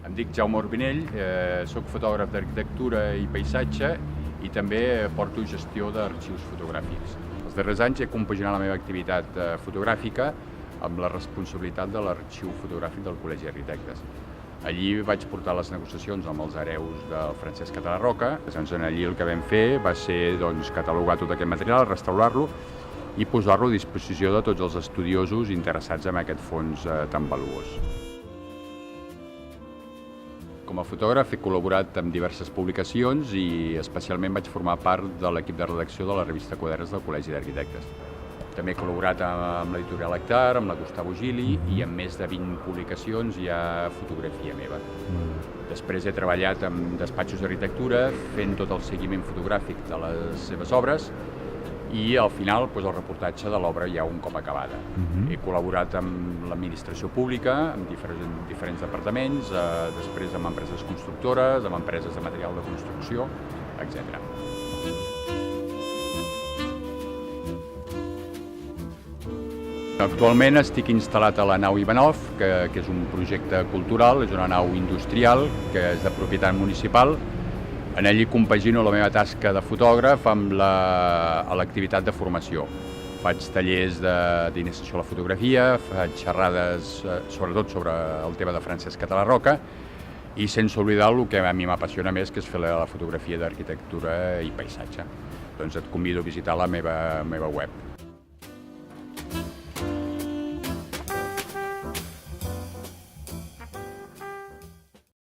Em dic Jaume Urbinell, soc fotògraf d'arquitectura i paisatge i també porto gestió d'arxius fotogràfics. Els darrers anys he compaginat la meva activitat fotogràfica amb la responsabilitat de l'arxiu fotogràfic del Col·legi d'Arquitectes. Allí vaig portar les negociacions amb els hereus del Francesc Català Roca. Allí el que vam fer va ser catalogar tot aquest material, restaurar-lo i posar-lo a disposició de tots els estudiosos interessats en aquest fons tan valuós. Com a fotògraf he col·laborat amb diverses publicacions i especialment vaig formar part de l'equip de redacció de la revista Quaderns del Col·legi d'Arquitectes. També he col·laborat amb l'editorial Hectar, amb la Gustavo Gili i amb més de 20 publicacions hi ha fotografia meva. Després he treballat en despatxos d'arquitectura fent tot el seguiment fotogràfic de les seves obres i al final el reportatge de l'obra ja un cop acabada. He col·laborat amb l'administració pública, amb diferents departaments, després amb empreses constructores, amb empreses de material de construcció, etc. Actualment estic instal·lat a la nau Ivanov, que és un projecte cultural, és una nau industrial que és de propietat municipal. En allí compagino la meva tasca de fotògraf amb l'activitat de formació. Faig tallers d'iniciació a la fotografia, faig xerrades sobretot sobre el tema de Francesc Català Roca i sense oblidar el que a mi m'apassiona més, que és fer la fotografia d'arquitectura i paisatge. Doncs et convido a visitar la meva web.